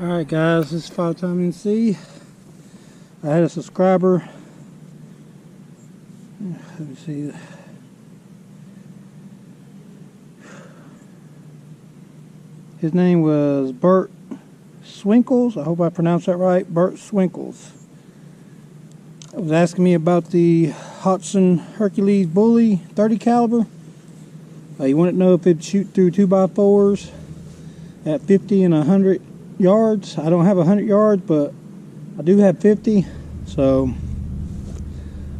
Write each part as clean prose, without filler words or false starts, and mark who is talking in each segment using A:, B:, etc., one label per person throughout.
A: Alright guys, this is fathertimenc. I had a subscriber. Let me see. His name was Bert Swinkles. I hope I pronounced that right. Bert Swinkles. He was asking me about the Hodgson Hercules Bully 30 caliber. He wanted to know if it'd shoot through 2x4s at 50 and 100 yards. I don't have 100 yards, but I do have 50. So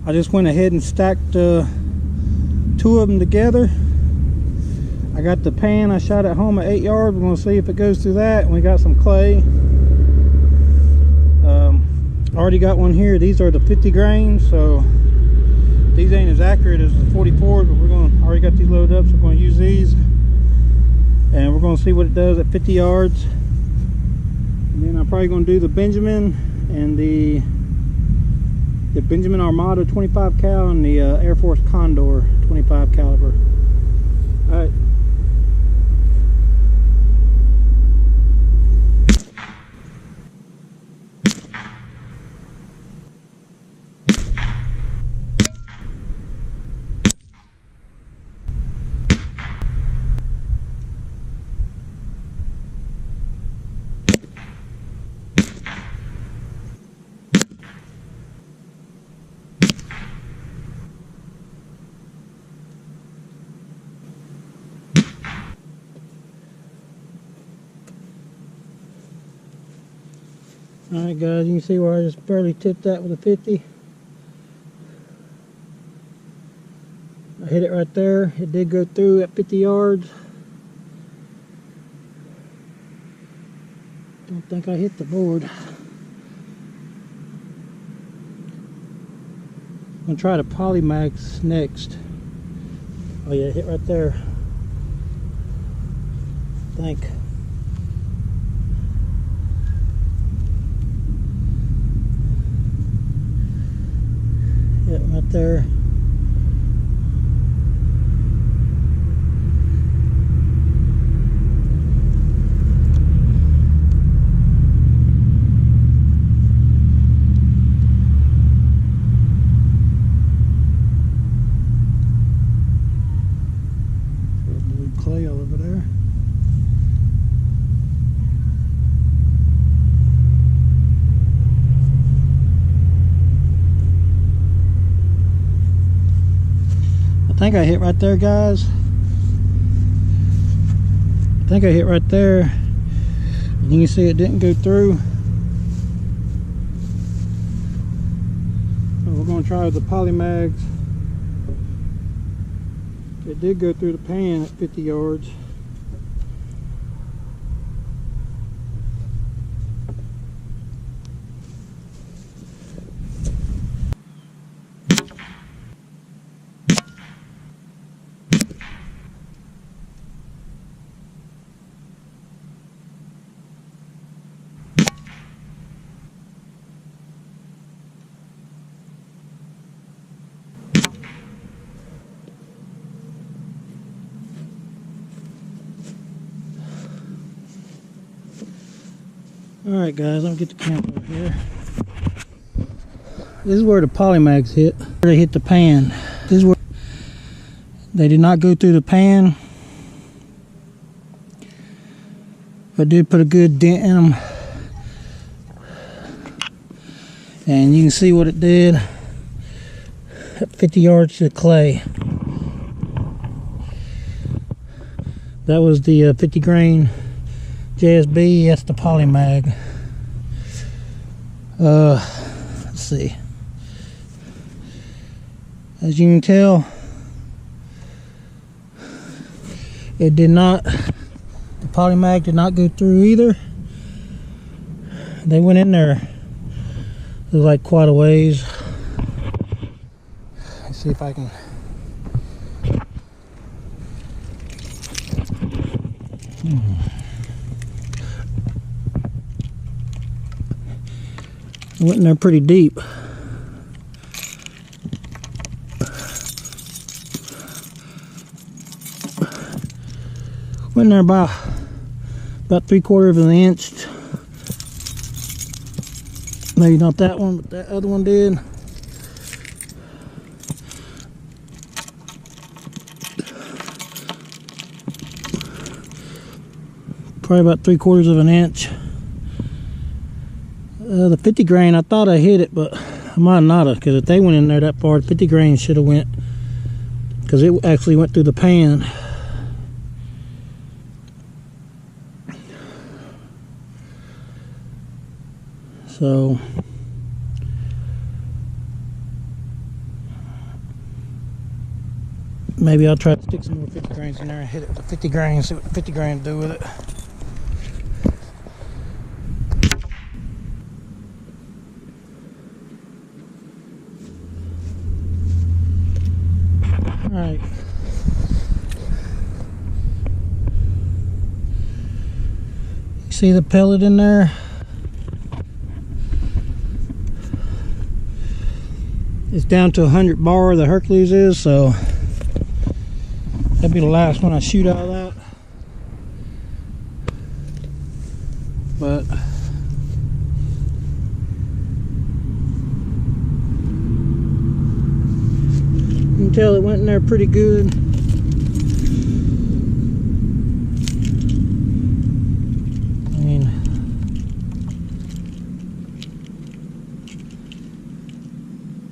A: I just went ahead and stacked two of them together. I got the pan I shot at home at 8 yards. We're going to see if it goes through that. And we got some clay. I already got one here. These are the 50 grains, so these ain't as accurate as the 44s, but I already got these loaded up, so we're going to use these. And we're going to see what it does at 50 yards. And then I'm probably going to do the Benjamin and the Benjamin Armada 25 cal and the Air Force Condor 25 caliber. All right. Alright guys, you can see where I just barely tipped that with a 50. I hit it right there. It did go through at 50 yards. Don't think I hit the board. I'm going to try the Polymax next. Oh yeah, it hit right there. I think. Right there. Blue clay all over there. I think I hit right there, guys. I think I hit right there. You can see it didn't go through. So we're going to try the Polymax. It did go through the pan at 50 yards. Alright guys, let me get the camera over here. This is where the Polymax hit. They hit the pan. This is where they did not go through the pan. But did put a good dent in them. And you can see what it did at 50 yards to the clay. That was the 50 grain JSB. That's the Polymag. Let's see. As you can tell, it did not. The Polymag did not go through either. They went in there. It was like quite a ways. Let's see if I can. Went in there pretty deep. Went in there about 3/4 of an inch Maybe not that one, but that other one did. Probably about 3/4 of an inch. The 50 grain, I thought I hit it, but I might not have, because if they went in there that far, 50 grain should have went, because it actually went through the pan. So maybe I'll try to stick some more 50 grains in there and hit it with the 50 grains, see what the 50 grains do with it. Alright. See the pellet in there? It's down to 100 bar, the Hercules is, so that'll be the last one I shoot out of that. But you can tell it went in there pretty good. I mean,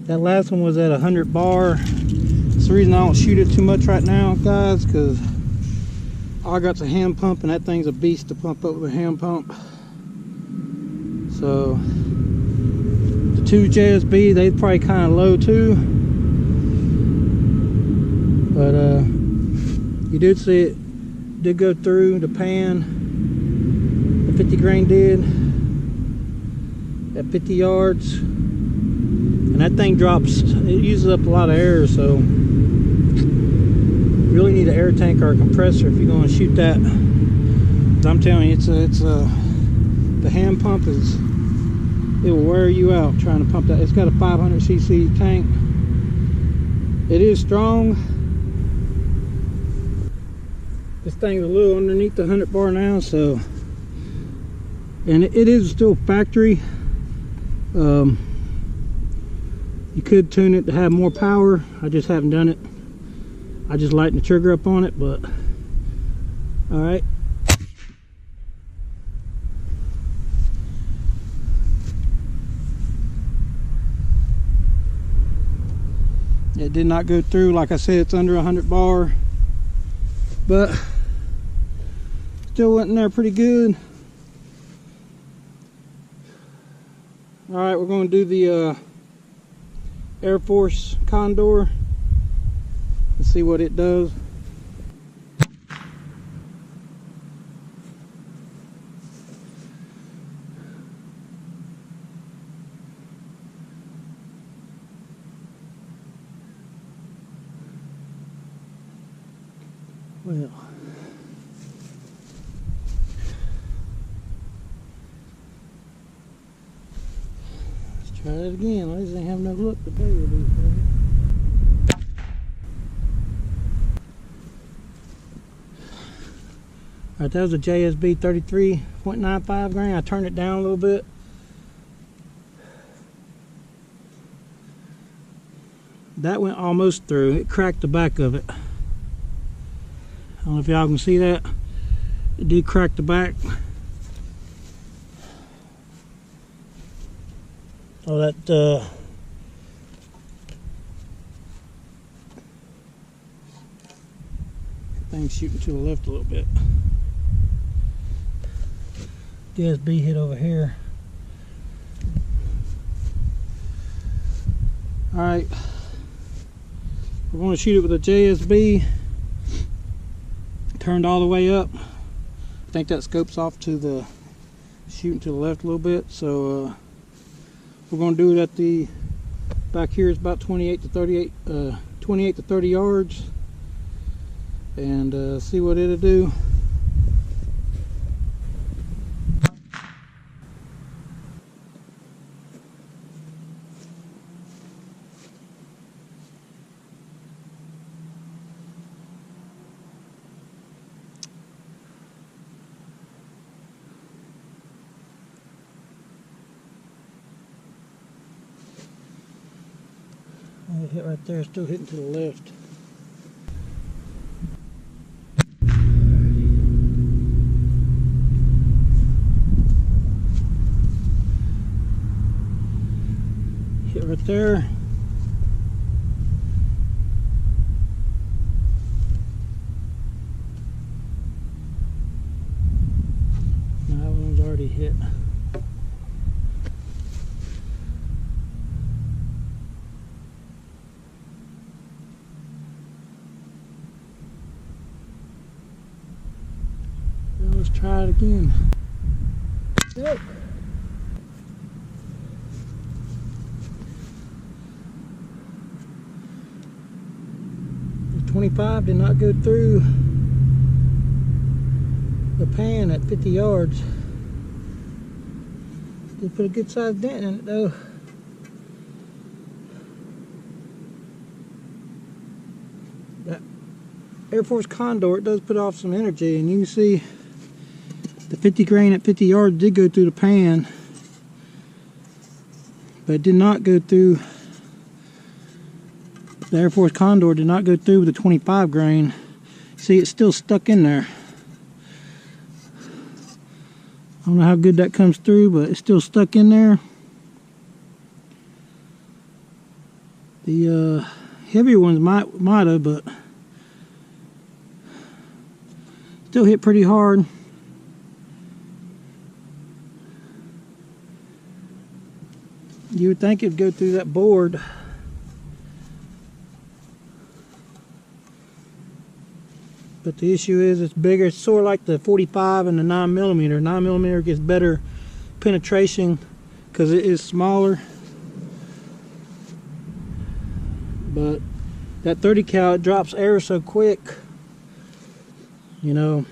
A: that last one was at 100 bar. That's the reason I don't shoot it too much right now, guys, because I got the hand pump and that thing's a beast to pump up with a hand pump. So the 2 JSB, they probably kind of low too, but you did see it did go through the pan. The 50 grain did at 50 yards, and that thing drops, it uses up a lot of air, so you really need an air tank or a compressor if you're going to shoot that. I'm telling you, the hand pump is, it will wear you out trying to pump that. It's got a 500cc tank. It is strong. This thing's a little underneath the 100 bar now, so, and it is still factory. You could tune it to have more power. I just haven't done it. I just lighten the trigger up on it, but all right. It did not go through. Like I said, it's under 100 bar, but still went in there pretty good. All right, we're going to do the Air Force Condor and see what it does. Well, let's try it again. I just ain't have no luck today with these things. Alright, that was a JSB 33.95 grain. I turned it down a little bit. That went almost through. It cracked the back of it. I don't know if y'all can see that. It did crack the back. Oh, that thing's shooting to the left a little bit. JSB hit over here. Alright, we're going to shoot it with a JSB turned all the way up. I think that scopes off to the shooting to the left a little bit, so we're going to do it at the back here is about 28 to 30 yards, and see what it'll do. It hit right there, still hitting to the left. Hit right there. No, that one's already hit. Well, let's try it again. Yep. The 25 did not go through the pan at 50 yards. Did put a good sized dent in it though. That Air Force Condor, it does put off some energy, and you can see the 50 grain at 50 yards did go through the pan, but it did not go through. The Air Force Condor did not go through with the 25 grain. See, it's still stuck in there. I don't know how good that comes through, but it's still stuck in there. The heavier ones might have, but still hit pretty hard. You would think it'd go through that board. But the issue is it's bigger. It's sort of like the 45 and the 9mm. 9mm gets better penetration because it is smaller. But that 30 cal, it drops air so quick. You know,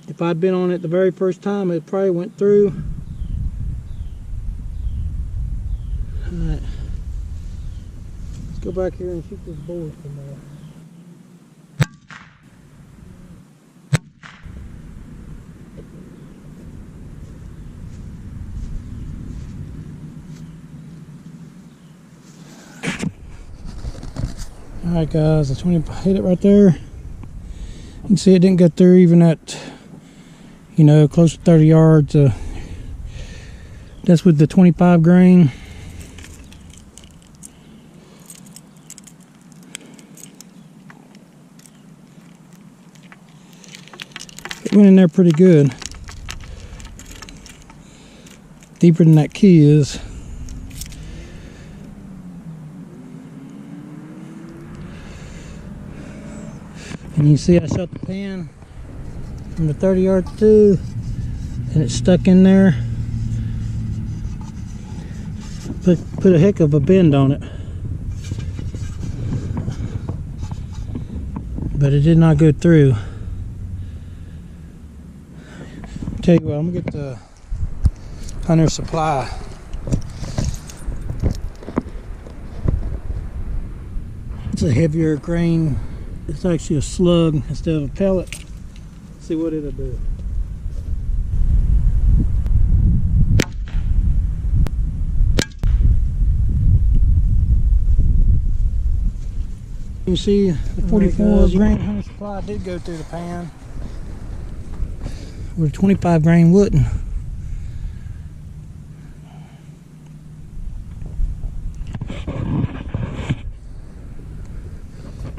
A: if I'd been on it the very first time, it probably went through. Alright. Let's go back here and shoot this board some more. Alright guys, the 20 hit it right there. You can see it didn't get through even at, you know, close to 30 yards. That's with the 25 grain. It went in there pretty good. Deeper than that key is. And you see I shot the pan from the 30 yards too, and it's stuck in there. Put a heck of a bend on it. But it did not go through. Tell you what, I'm gonna get the Hunter Supply. It's a heavier grain. It's actually a slug instead of a pellet. Let's see what it'll do. You see the 44 grain Hunter Supply did go through the pan, where the 25 grain wouldn't.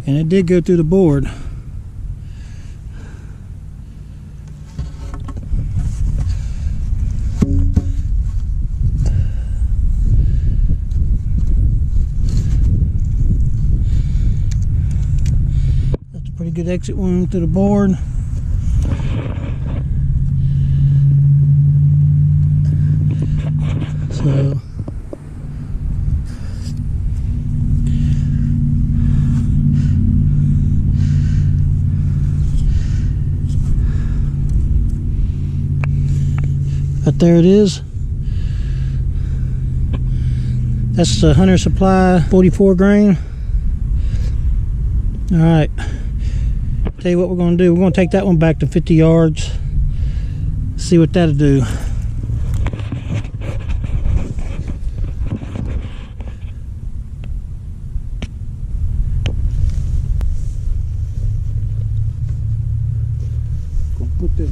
A: And it did go through the board. That's a pretty good exit wound through the board. So right there it is. That's the Hunter Supply 44 grain. Alright. Tell you what we're going to do. We're going to take that one back to 50 yards. See what that'll do.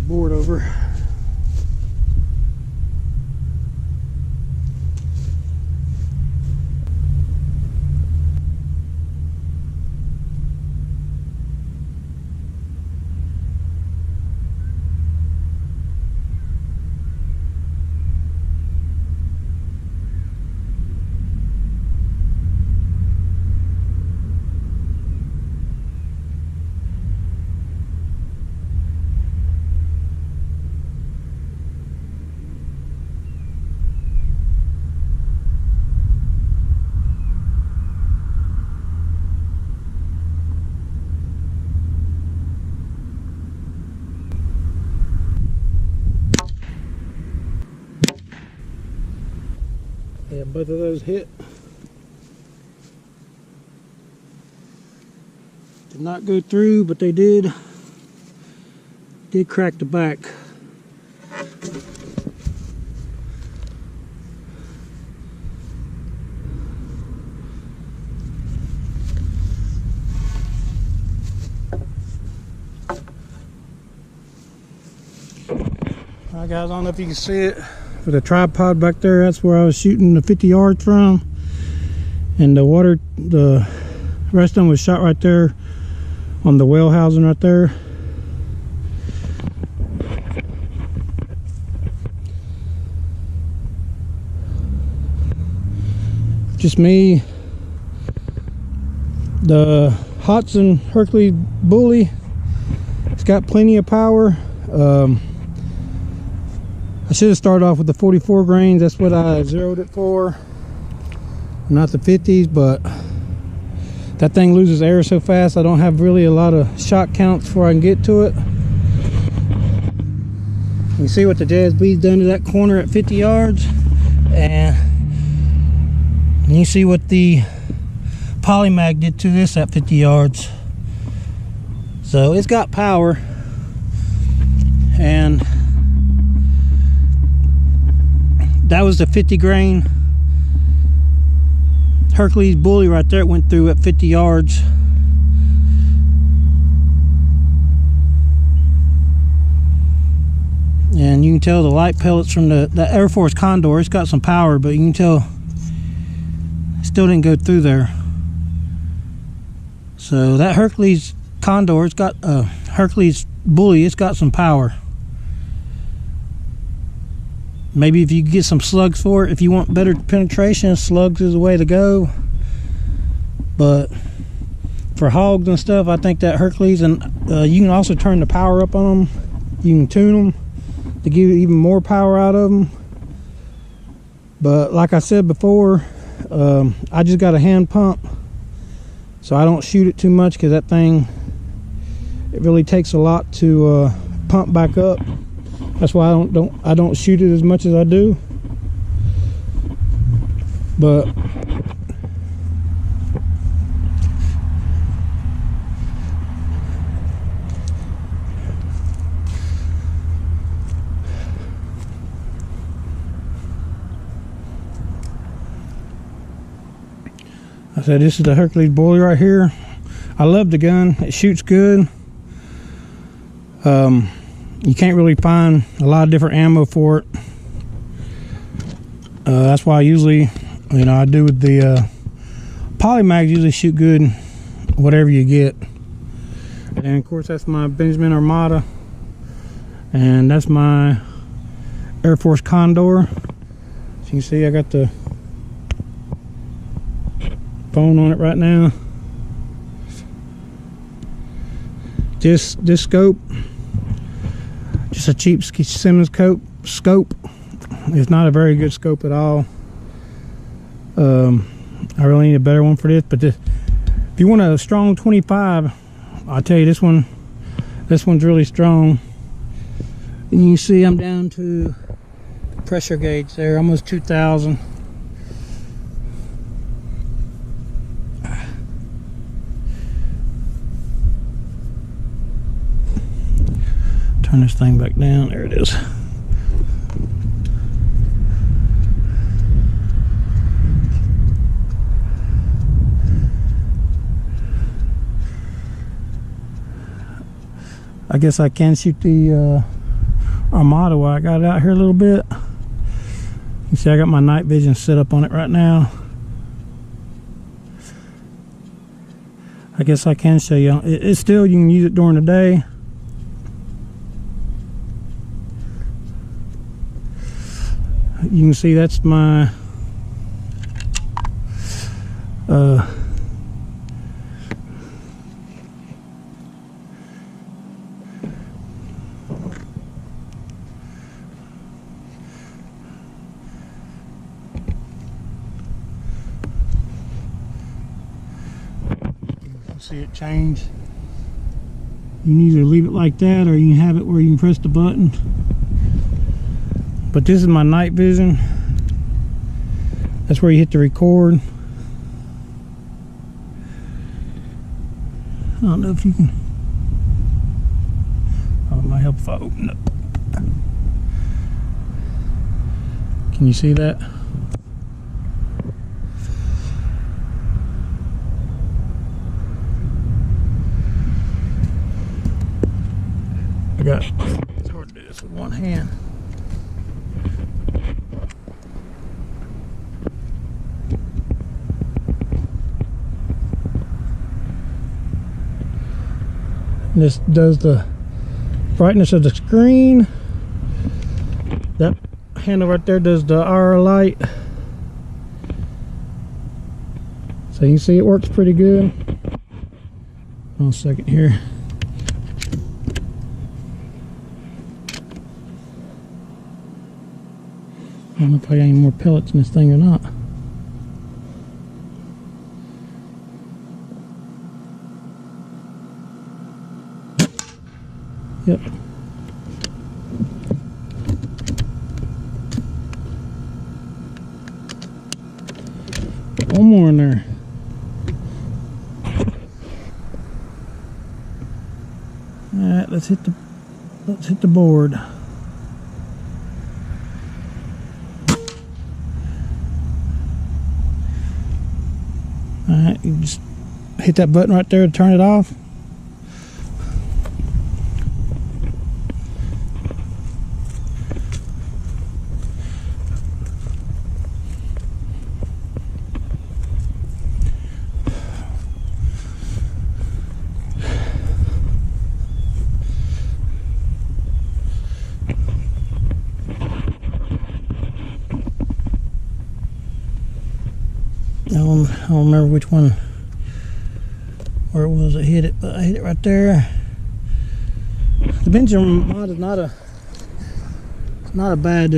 A: board over. Yeah, both of those hit. Did not go through, but they did crack the back. Alright guys, I don't know if you can see it. For the tripod back there, that's where I was shooting the 50 yards from. And the rest of them was shot right there on the well housing right there. Just me. The Hudson Hercules bully, it's got plenty of power. I should have started off with the 44 grains. That's what I zeroed it for, not the 50s, but that thing loses air so fast I don't have really a lot of shot counts before I can get to it. You see what the Jazz B's done to that corner at 50 yards, and you see what the Polymag did to this at 50 yards. So it's got power, and that was the 50 grain Hercules bully right there. It went through at 50 yards. And you can tell the light pellets from the Air Force Condor, it's got some power, but you can tell it still didn't go through there. So that Hercules Condor, it's got Hercules bully, it's got some power. Maybe if you get some slugs for it, if you want better penetration, slugs is the way to go. But for hogs and stuff, I think that Hercules, and you can also turn the power up on them. You can tune them to give even more power out of them. But like I said before, I just got a hand pump, so I don't shoot it too much, because that thing, it really takes a lot to pump back up. That's why I don't shoot it as much as I do. But I said, this is the Hercules bully right here. I love the gun. It shoots good. You can't really find a lot of different ammo for it. That's why I usually, I do with the Polymags, usually shoot good whatever you get. And of course, that's my Benjamin Armada, and that's my Air Force Condor. As you can see, I got the phone on it right now. This scope, just a cheap Simmons scope. It's not a very good scope at all. I really need a better one for this. But if you want a strong 25, I'll tell you, this one's really strong. And you can see I'm down to the pressure gauge there, almost 2,000. Turn this thing back down. There it is. I guess I can shoot the Armada while I got it out here a little bit. You see I got my night vision set up on it right now. I guess I can show you. It's still, you can use it during the day. You can see that's my see it change. You can either leave it like that or you can have it where you can press the button. But this is my night vision. That's where you hit the record. I don't know if you can. Oh, it might help if I open it. Can you see that? It's hard to do this with one hand. This does the brightness of the screen. That handle right there does the IR light. So you can see it works pretty good. Hold on a second here. I don't know if I got any more pellets in this thing or not. Yep. One more in there. All right, let's hit the board. Alright, you just hit that button right there to turn it off. I don't remember which one where it was I hit it, but I hit it right there. The Benjamin mod is not a bad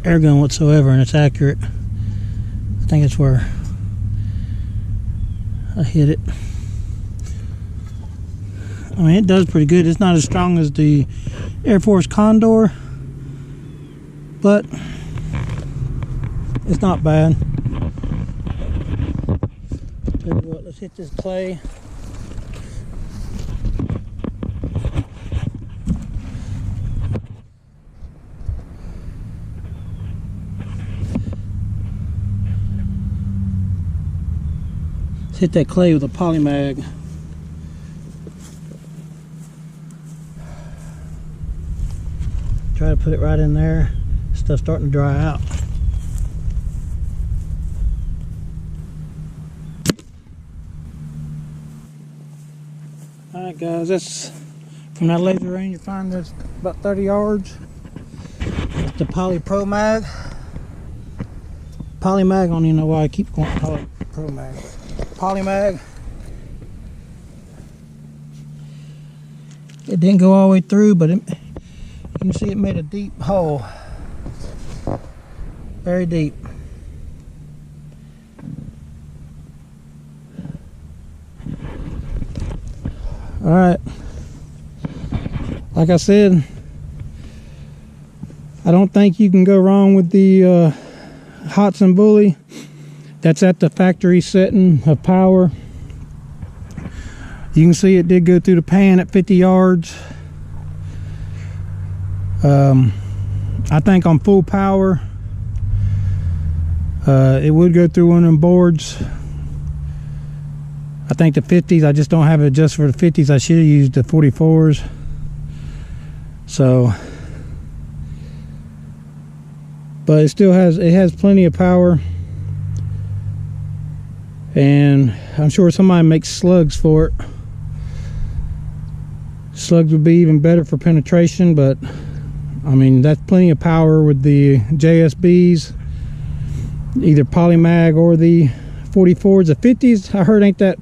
A: air gun whatsoever, and it's accurate. I think it's where I hit it. I mean, it does pretty good. It's not as strong as the Air Force Condor, but it's not bad. Tell you what, let's hit this clay. Let's hit that clay with a polymag. Try to put it right in there. Stuff's starting to dry out. Alright guys, that's from that laser range. You find that's about 30 yards. The Poly Pro Mag. Polymag, I don't even know why I keep going Poly Pro Mag. Polymag. It didn't go all the way through, but you can see it made a deep hole. Very deep. Alright. Like I said, I don't think you can go wrong with the Hudson Bully. That's at the factory setting of power. You can see it did go through the pan at 50 yards. I think on full power it would go through one of them boards. I think the 50s, I just don't have it just for the 50s. I should have used the 44s. So but it has plenty of power. And I'm sure somebody makes slugs for it. Slugs would be even better for penetration, but I mean, that's plenty of power with the JSBs, either polymag or the 44s. The 50s I heard ain't that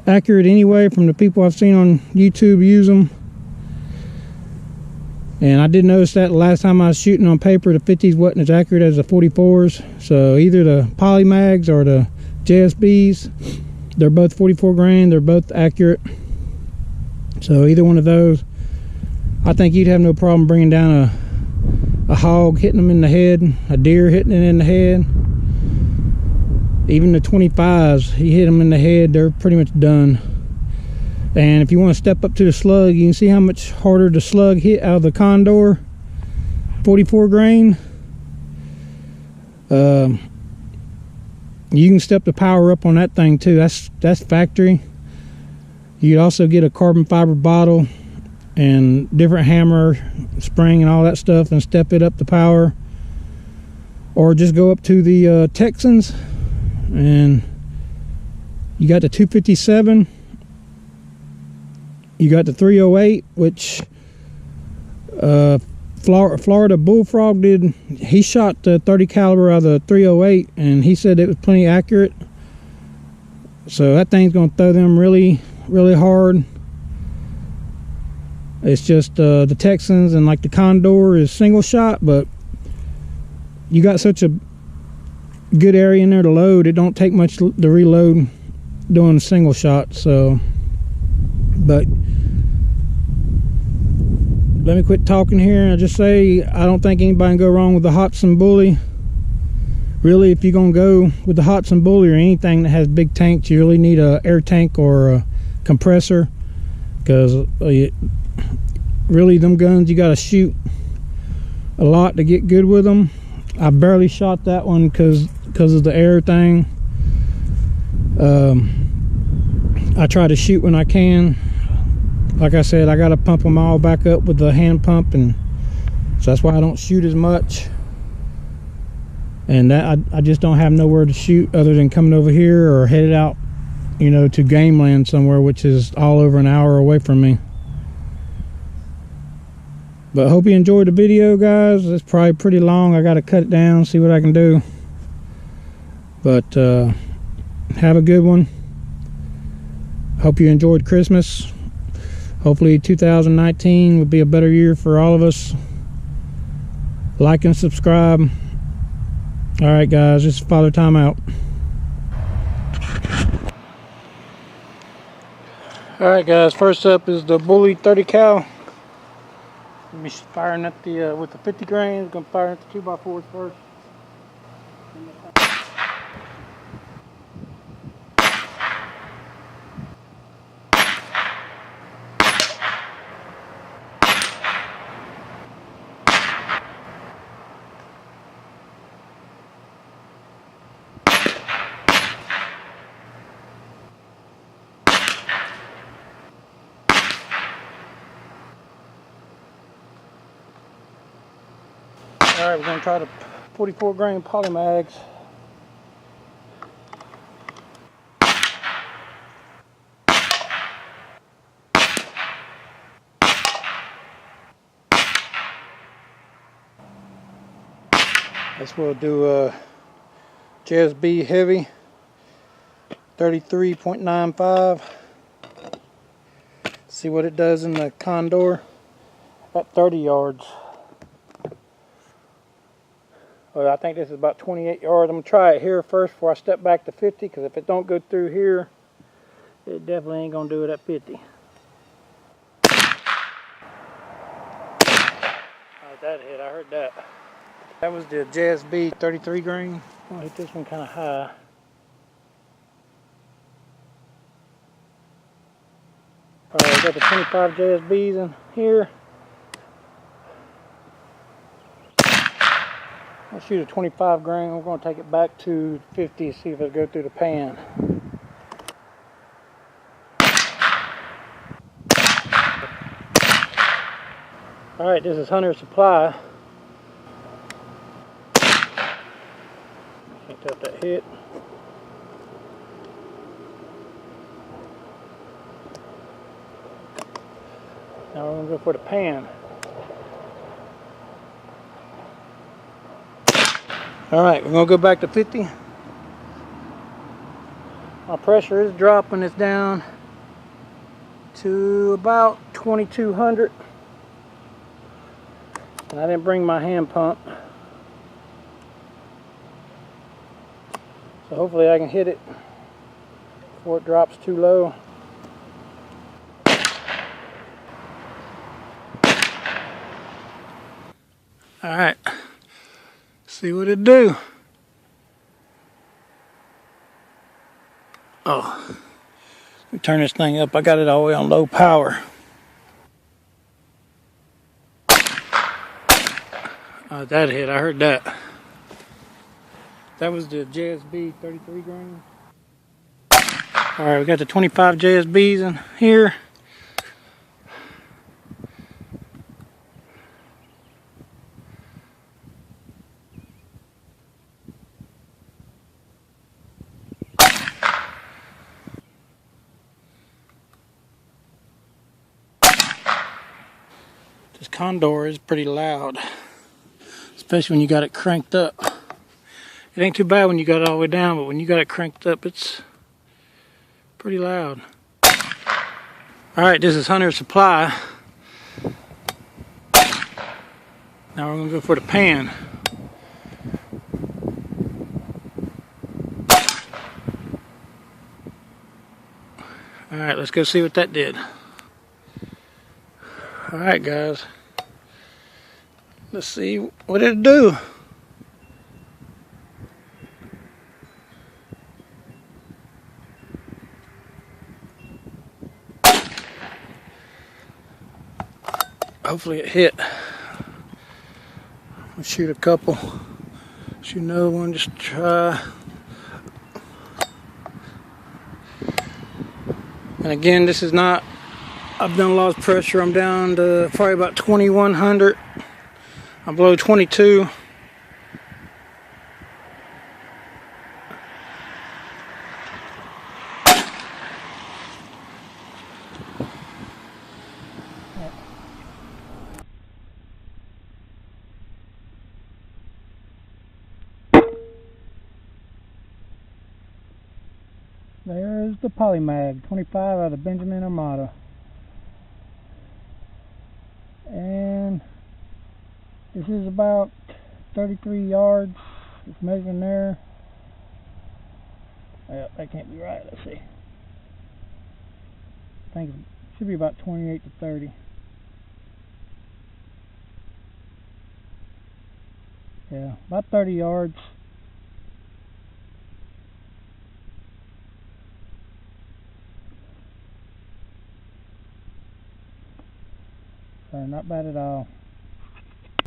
A: accurate anyway from the people I've seen on YouTube use them. And I did notice that the last time I was shooting on paper, the 50s wasn't as accurate as the 44s. So either the polymags or the JSBs, they're both 44 grain, they're both accurate. So either one of those, I think you'd have no problem bringing down a hog, hitting them in the head, a deer hitting it in the head. Even the 25s, you hit them in the head, they're pretty much done. And if you want to step up to the slug, you can see how much harder the slug hit out of the Condor 44 grain. You can step the power up on that thing too. That's factory. You could also get a carbon fiber bottle and different hammer, spring, and all that stuff, and step it up the power. Or just go up to the Texans, and you got the 257. You got the 308, which Florida Bullfrog did. He shot the 30 caliber out of the 308, and he said it was plenty accurate. So that thing's going to throw them really, really hard. It's just the Texans and like the Condor is single shot, but you got such a good area in there to load. It don't take much to reload doing a single shot. So, but let me quit talking here and just say I don't think anybody can go wrong with the Hotson bully. Really, if you're gonna go with the Hotson bully or anything that has big tanks, you really need a air tank or a compressor, because really them guns you got to shoot a lot to get good with them. I barely shot that one because of the air thing. I try to shoot when I can. Like I said, I got to pump them all back up with the hand pump, and so that's why I don't shoot as much. And that I just don't have nowhere to shoot other than coming over here or headed out, you know, to game land somewhere, which is all over an hour away from me. But I hope you enjoyed the video, guys. It's probably pretty long. I got to cut it down, see what I can do. But have a good one. Hope you enjoyed Christmas. Hopefully 2019 will be a better year for all of us. Like and subscribe. All right, guys, this is Father Time out. All right, guys, first up is the Bully 30 cal. Be firing at the with the 50 grain. Gonna fire at the 2x4s first. Alright, we're going to try the 44 grain polymags. This will do JSB heavy 33.95. See what it does in the Condor at 30 yards. Well, I think this is about 28 yards. I'm going to try it here first before I step back to 50, because if it don't go through here, it definitely ain't going to do it at 50. Alright, that hit. I heard that. That was the JSB 33 grain. I'm going to hit this one kind of high. Alright, got the 25 JSBs in here. I'll shoot a 25 grain. We're going to take it back to 50, see if it'll go through the pan. Alright, this is Hunter Supply. Tap that hit. Now we're going to go for the pan. Alright, we're going to go back to 50. My pressure is dropping. It's down to about 2200. And I didn't bring my hand pump. So hopefully I can hit it before it drops too low. Alright, see what it do. Oh, let me turn this thing up. I got it all the way on low power. That hit, I heard that. That was the JSB 33 grain. Alright, we got the 25 JSBs in here. This Condor is pretty loud, especially when you got it cranked up. It ain't too bad when you got it all the way down, but when you got it cranked up, it's pretty loud. Alright, this is Hunter's Supply. Now we're going to go for the pan. Alright, let's go see what that did. Alright guys, let's see what it'll do. Hopefully it hit. I'll shoot a couple. Shoot another one just to try. And again, this is not, I've done lost pressure. I'm down to probably about 2100. I'm below 22. There's the Polymag 25 out of the Benjamin Armada. And this is about 33 yards. It's measuring there. That can't be right. Let's see. I think it should be about 28 to 30. Yeah, about 30 yards. So not bad at all.